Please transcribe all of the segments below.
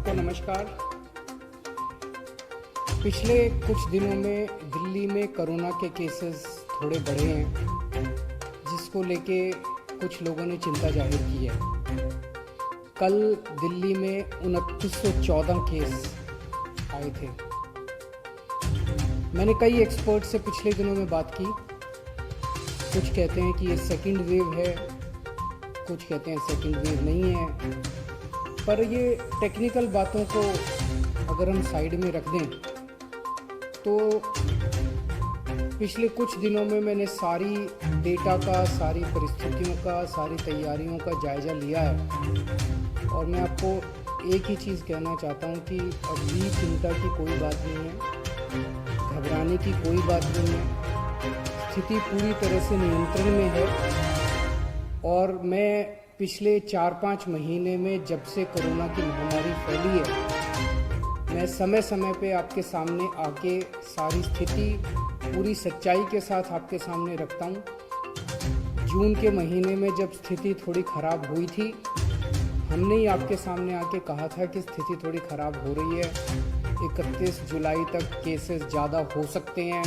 सबको नमस्कार। पिछले कुछ दिनों में दिल्ली में कोरोना के केसेस थोड़े बढ़े हैं, जिसको लेके कुछ लोगों ने चिंता जाहिर की है। कल दिल्ली में 2914 केस आए थे। मैंने कई एक्सपर्ट से पिछले दिनों में बात की। कुछ कहते हैं कि ये सेकंड वेव है, कुछ कहते हैं सेकंड वेव नहीं है। पर ये टेक्निकल बातों को अगर हम साइड में रख दें तो पिछले कुछ दिनों में मैंने सारी डेटा का, सारी परिस्थितियों का, सारी तैयारियों का जायज़ा लिया है और मैं आपको एक ही चीज़ कहना चाहता हूँ कि अभी चिंता की कोई बात नहीं है, घबराने की कोई बात नहीं है। स्थिति पूरी तरह से नियंत्रण में है और मैं पिछले 4-5 महीने में जब से कोरोना की महामारी फैली है, मैं समय समय पे आपके सामने आके सारी स्थिति पूरी सच्चाई के साथ आपके सामने रखता हूँ। जून के महीने में जब स्थिति थोड़ी ख़राब हुई थी, हमने ही आपके सामने आके कहा था कि स्थिति थोड़ी ख़राब हो रही है, 31 जुलाई तक केसेस ज़्यादा हो सकते हैं,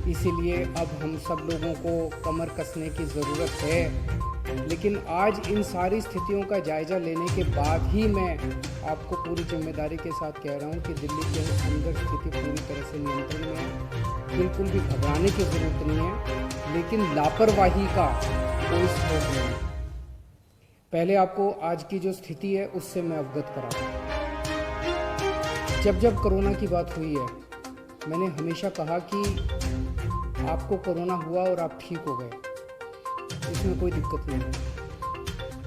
इसीलिए अब हम सब लोगों को कमर कसने की ज़रूरत है। लेकिन आज इन सारी स्थितियों का जायज़ा लेने के बाद ही मैं आपको पूरी जिम्मेदारी के साथ कह रहा हूँ कि दिल्ली के अंदर स्थिति पूरी तरह से नियंत्रण में है। बिल्कुल भी घबराने की ज़रूरत नहीं है, लेकिन लापरवाही का कोई स्कोप नहीं है। पहले आपको आज की जो स्थिति है उससे मैं अवगत कराऊँ। जब कोरोना की बात हुई है, मैंने हमेशा कहा कि आपको कोरोना हुआ और आप ठीक हो गए, इसमें कोई दिक्कत नहीं है।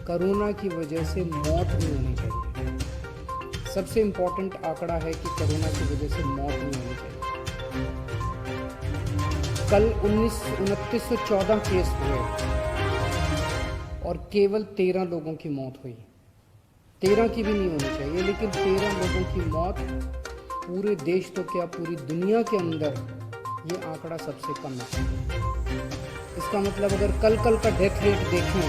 कोरोना की वजह से मौत नहीं होनी चाहिए। सबसे इम्पोर्टेंट आंकड़ा है कि कोरोना की वजह से मौत नहीं होनी चाहिए। कल 2914 केस हुए और केवल 13 लोगों की मौत हुई। 13 की भी नहीं होनी चाहिए, लेकिन 13 लोगों की मौत पूरे देश तो क्या पूरी दुनिया के अंदर ये आंकड़ा सबसे कम है। इसका मतलब अगर कल का डेथ रेट देखें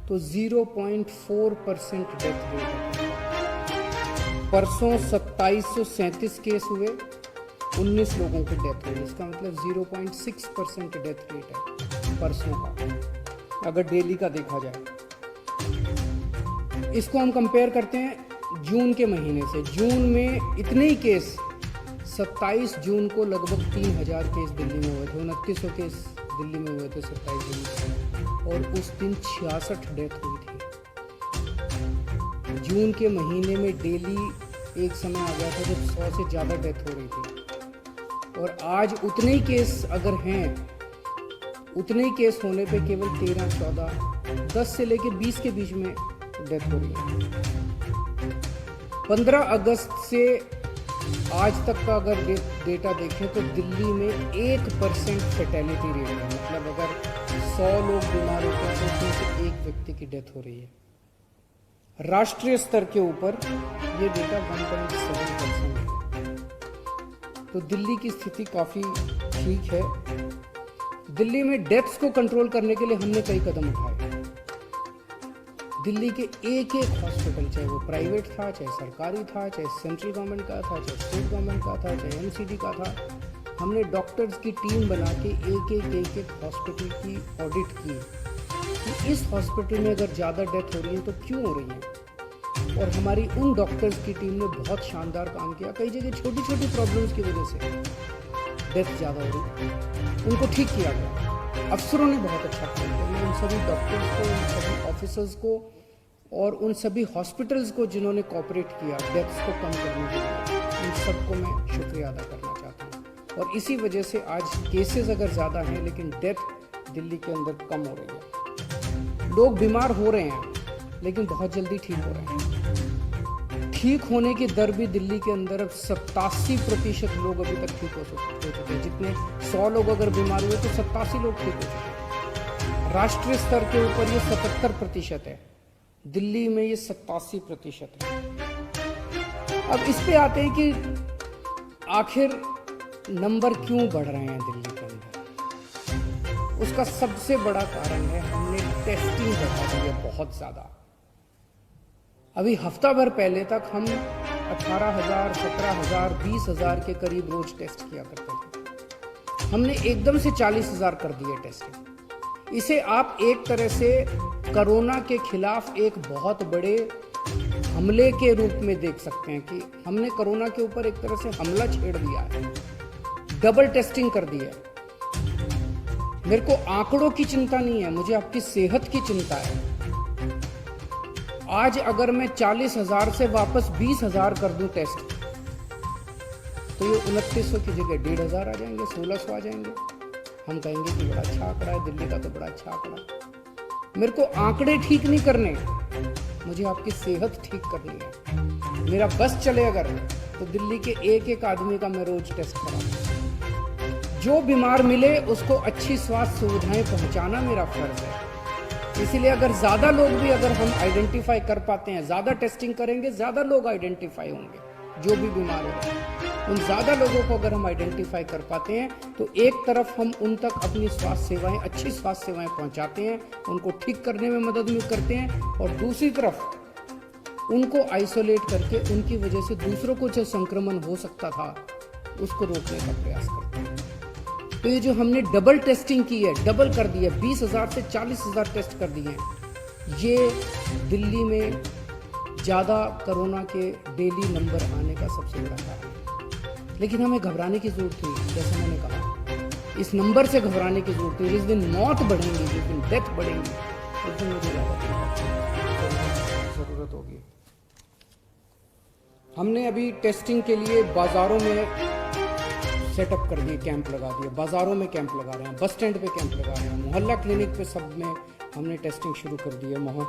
तो 0.4% डेथ रेट है। परसों 2737 केस हुए, 19 लोगों की डेथ हुई। इसका मतलब 0.6% डेथ रेट है परसों का, अगर डेली का देखा जाए। इसको हम कंपेयर करते हैं जून के महीने से। जून में इतने ही केस, 27 जून को लगभग 3000 केस दिल्ली में हुए थे, 2900 केस दिल्ली में हुए थे 27 जून, और उस दिन 66 डेथ हुई थी। जून के महीने में डेली एक समय आ गया था जब 100 से ज़्यादा डेथ हो रही थी, और आज उतने ही केस अगर हैं, उतने ही केस होने पे केवल 13-14, 10 से लेकर 20 के बीच में डेथ हो रही है। 15 अगस्त से आज तक का अगर डेटा देखें तो दिल्ली में 1% फैटेलिटी रेट है। मतलब अगर 100 लोग बीमार होते हैं तो उसमें से एक व्यक्ति की डेथ हो रही है। राष्ट्रीय स्तर के ऊपर ये डेटा 1.7% है। तो दिल्ली की स्थिति काफ़ी ठीक है। दिल्ली में डेथ्स को कंट्रोल करने के लिए हमने कई कदम उठाए। दिल्ली के एक हॉस्पिटल, चाहे वो प्राइवेट था, चाहे सरकारी था, चाहे सेंट्रल गवर्नमेंट का था, चाहे स्टेट गवर्नमेंट का था, चाहे एमसीडी का था, हमने डॉक्टर्स की टीम बना के एक हॉस्पिटल की ऑडिट की कि इस हॉस्पिटल में अगर ज़्यादा डेथ हो रही है तो क्यों हो रही है। और हमारी उन डॉक्टर्स की टीम ने बहुत शानदार काम किया। कई जगह छोटी छोटी प्रॉब्लम्स की वजह से डेथ ज़्यादा हो रही, उनको ठीक किया गया। अफसरों ने बहुत अच्छा काम किया। मैं उन सभी डॉक्टर्स को, उन सभी ऑफिसर्स को और उन सभी हॉस्पिटल्स को जिन्होंने कोऑपरेट किया डेथ्स को कम करने के लिए, उन सबको मैं शुक्रिया अदा करना चाहता हूँ। और इसी वजह से आज केसेस अगर ज़्यादा हैं लेकिन डेथ दिल्ली के अंदर कम हो रही है। लोग बीमार हो रहे हैं लेकिन बहुत जल्दी ठीक हो रहे हैं। ठीक होने की दर भी दिल्ली के अंदर अब 87% लोग अभी तक ठीक हो चुके हैं। जितने 100 लोग अगर बीमार हुए तो 87 लोग ठीक हो चुके हैं। राष्ट्रीय स्तर के ऊपर ये 77% है, दिल्ली में ये 87% है। अब इस पे आते हैं कि आखिर नंबर क्यों बढ़ रहे हैं दिल्ली के अंदर। उसका सबसे बड़ा कारण है हमने टेस्टिंग बढ़ा दी है बहुत ज़्यादा। अभी हफ्ता भर पहले तक हम 18,000, 17,000, 20,000 के करीब रोज टेस्ट किया करते थे। हमने एकदम से 40,000 कर दिए टेस्टिंग। इसे आप एक तरह से कोरोना के खिलाफ एक बहुत बड़े हमले के रूप में देख सकते हैं कि हमने कोरोना के ऊपर एक तरह से हमला छेड़ दिया है, डबल टेस्टिंग कर दी है। मेरे को आंकड़ों की चिंता नहीं है, मुझे आपकी सेहत की चिंता है। आज अगर मैं 40,000 से वापस 20,000 कर दूं टेस्ट, तो ये 2900 की जगह 1,500 आ जाएंगे, 1,600 आ जाएंगे। हम कहेंगे कि बड़ा अच्छा आंकड़ा है, दिल्ली का तो बड़ा अच्छा आंकड़ा है। मेरे को आंकड़े ठीक नहीं करने, मुझे आपकी सेहत ठीक करनी है। मेरा बस चले अगर, तो दिल्ली के एक एक आदमी का मैं रोज टेस्ट कराऊं। जो बीमार मिले उसको अच्छी स्वास्थ्य सुविधाएं पहुंचाना मेरा फर्ज है। इसीलिए अगर ज्यादा लोग भी अगर हम आइडेंटिफाई कर पाते हैं, ज्यादा टेस्टिंग करेंगे, ज्यादा लोग आइडेंटिफाई होंगे जो भी बीमार हो। उन ज्यादा लोगों को अगर हम आइडेंटिफाई कर पाते हैं तो एक तरफ हम उन तक अपनी स्वास्थ्य सेवाएं, अच्छी स्वास्थ्य सेवाएं पहुंचाते हैं, उनको ठीक करने में मदद भी करते हैं, और दूसरी तरफ उनको आइसोलेट करके उनकी वजह से दूसरों को जो संक्रमण हो सकता था उसको रोकने का प्रयास करते हैं। तो ये जो हमने डबल टेस्टिंग की है, डबल कर दी है, 20,000 से 40,000 टेस्ट कर दिए हैं, ये दिल्ली में ज़्यादा कोरोना के डेली नंबर आने का सबसे बड़ा कारण है। लेकिन हमें घबराने की जरूरत नहीं, जैसा मैंने कहा, इस नंबर से घबराने की जरूरत नहीं। जिस दिन मौत बढ़ेंगी, जिस दिन डेथ बढ़ेंगी, उस दिन मुझे ज़्यादा ज़रूरत होगी। हमने अभी टेस्टिंग के लिए बाज़ारों में सेटअप कर दिए, कैंप लगा दिए, बाज़ारों में कैंप लगा रहे हैं, बस स्टैंड पे कैंप लगा रहे हैं, मोहल्ला क्लिनिक पे सब में हमने टेस्टिंग शुरू कर दी है। वहाँ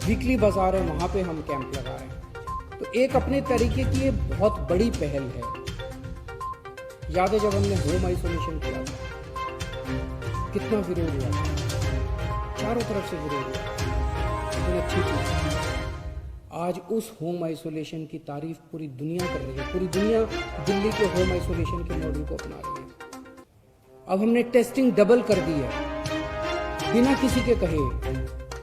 वीकली बाज़ार है, वहाँ पे हम कैंप लगा रहे हैं। तो एक अपने तरीके की ये बहुत बड़ी पहल है। याद है जब हमने होम आइसोलेशन किया था, कितना विरोध हुआ था, चारों तरफ से विरोध हुआ, लेकिन अच्छी चीज़ है। आज उस होम आइसोलेशन की तारीफ पूरी दुनिया कर रही है। पूरी दुनिया दिल्ली के होम आइसोलेशन के मॉडल को अपना रही है। अब हमने टेस्टिंग डबल कर दी है बिना किसी के कहे।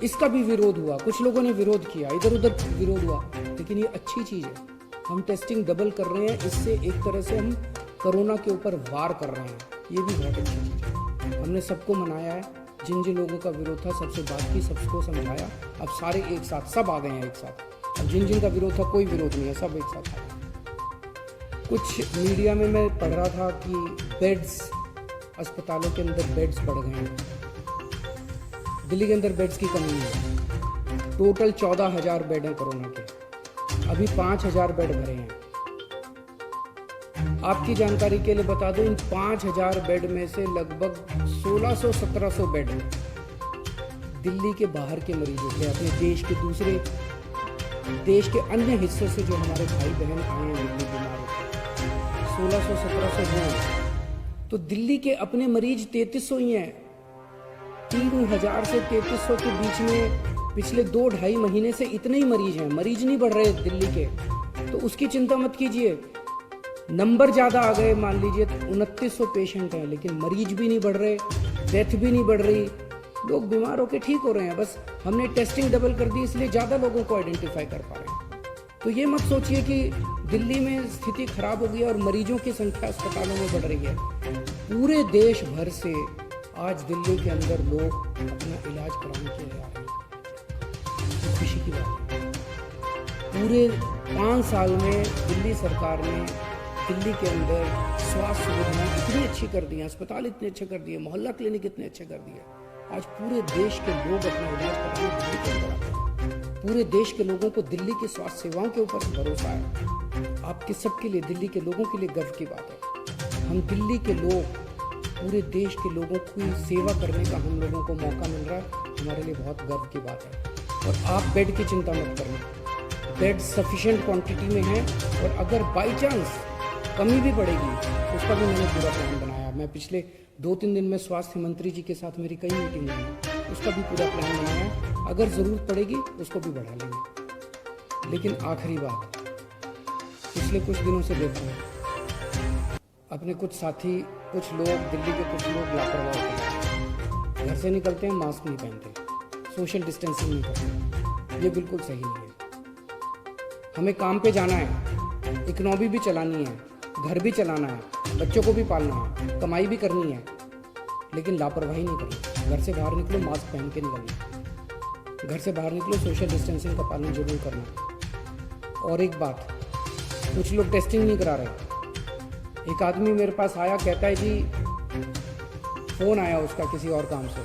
इसका भी विरोध हुआ, कुछ लोगों ने विरोध किया, इधर उधर विरोध हुआ, लेकिन ये अच्छी चीज़ है। हम टेस्टिंग डबल कर रहे हैं, इससे एक तरह से हम कोरोना के ऊपर वार कर रहे हैं। ये भी बहुत अच्छी चीज़ है। हमने सबको मनाया है, जिन जिन लोगों का विरोध था सबसे बात की, सबको समझाया। अब सारे एक साथ, सब आ गए हैं एक साथ। अब जिन जिन का विरोध था, कोई विरोध नहीं है, सब एक साथ आए। कुछ मीडिया में मैं पढ़ रहा था कि बेड्स, अस्पतालों के अंदर बेड्स बढ़ गए हैं। दिल्ली के अंदर बेड्स की कमी है। टोटल 14,000 बेड हैं कोरोना के, अभी 5,000 बेड भरे हैं। आपकी जानकारी के लिए बता दूं, इन 5,000 बेड में से लगभग 1,600-1,700 बेड दिल्ली के बाहर के मरीजों के, अपने देश के अन्य हिस्सों से जो हमारे भाई बहन आए हैं दिल्ली बीमार होकर, 1,600-1,700 हैं। तो दिल्ली के अपने मरीज 3,300 ही हैं। 3,000 से 3,300 के बीच में पिछले 2-2.5 महीने से इतने ही मरीज हैं। मरीज नहीं बढ़ रहे दिल्ली के, तो उसकी चिंता मत कीजिए। नंबर ज़्यादा आ गए, मान लीजिए 2,900 पेशेंट हैं, लेकिन मरीज भी नहीं बढ़ रहे, डेथ भी नहीं बढ़ रही, लोग बीमार होकर ठीक हो रहे हैं। बस हमने टेस्टिंग डबल कर दी, इसलिए ज़्यादा लोगों को आइडेंटिफाई कर पा रहे हैं। तो ये मत सोचिए कि दिल्ली में स्थिति खराब हो गई है और मरीजों की संख्या अस्पतालों में बढ़ रही है। पूरे देश भर से आज दिल्ली के अंदर लोग अपना इलाज कराने के लिए आ रहे हैं। खुशी की बात है। पूरे 5 साल में दिल्ली सरकार ने दिल्ली के अंदर स्वास्थ्य सुविधाएं इतनी अच्छी कर दी हैं, अस्पताल इतने अच्छे कर दिए, मोहल्ला क्लिनिक इतने अच्छे कर दिए। आज पूरे देश के लोग अपना इलाज कराने दिल्ली के अंदर आते हैं। पूरे देश के लोगों को दिल्ली की स्वास्थ्य सेवाओं के ऊपर भरोसा है। आपके सबके लिए, दिल्ली के लोगों के लिए गर्व की बात है। हम दिल्ली के लोग, पूरे देश के लोगों की सेवा करने का हम लोगों को मौका मिल रहा है, हमारे लिए बहुत गर्व की बात है। और आप बेड की चिंता मत करना, बेड सफिशिएंट क्वांटिटी में है, और अगर बाई चांस कमी भी पड़ेगी उसका भी मैंने पूरा प्लान बनाया। मैं पिछले 2-3 दिन में स्वास्थ्य मंत्री जी के साथ मेरी कई मीटिंग हुई, उसका भी पूरा प्लान बनाया। अगर ज़रूरत पड़ेगी उसको भी बढ़ा लेंगे। लेकिन आखिरी बात, पिछले कुछ दिनों से देखो, अपने कुछ साथी, कुछ लोग, दिल्ली के कुछ लोग लापरवाह होते हैं, घर से निकलते हैं, मास्क नहीं पहनते, सोशल डिस्टेंसिंग नहीं करते। ये बिल्कुल सही नहीं है। हमें काम पे जाना है, इकोनॉमी भी चलानी है, घर भी चलाना है, बच्चों को भी पालना है, कमाई भी करनी है, लेकिन लापरवाही नहीं करनी। घर से बाहर निकलो, मास्क पहन के निकलना। घर से बाहर निकलो, सोशल डिस्टेंसिंग का पालन जरूर करना। और एक बात, कुछ लोग टेस्टिंग नहीं करा रहे। एक आदमी मेरे पास आया, कहता है जी फ़ोन आया उसका किसी और काम से,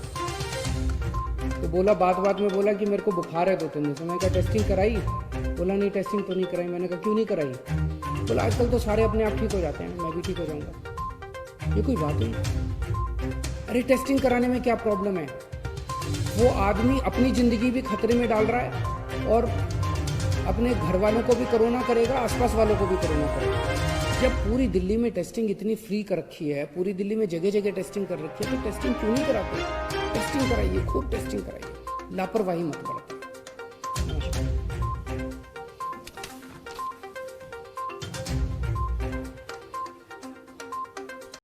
तो बोला बात में बोला कि मेरे को बुखार है 2-3 दिन से। मैंने कहा टेस्टिंग कराई? बोला नहीं टेस्टिंग तो नहीं कराई। मैंने कहा क्यों नहीं कराई? बोला आजकल तो सारे अपने आप ठीक हो जाते हैं, मैं भी ठीक हो जाऊंगा। ये कोई बात हुई? अरे टेस्टिंग कराने में क्या प्रॉब्लम है? वो आदमी अपनी ज़िंदगी भी खतरे में डाल रहा है और अपने घर वालों को भी कोरोना करेगा, आसपास वालों को भी कोरोना करेगा। जब पूरी दिल्ली में टेस्टिंग इतनी फ्री कर रखी है, पूरी दिल्ली में जगह जगह टेस्टिंग कर रखी है, तो टेस्टिंग क्यों नहीं कराते? टेस्टिंग कराइए, खूब टेस्टिंग कराइए, लापरवाही मत करो।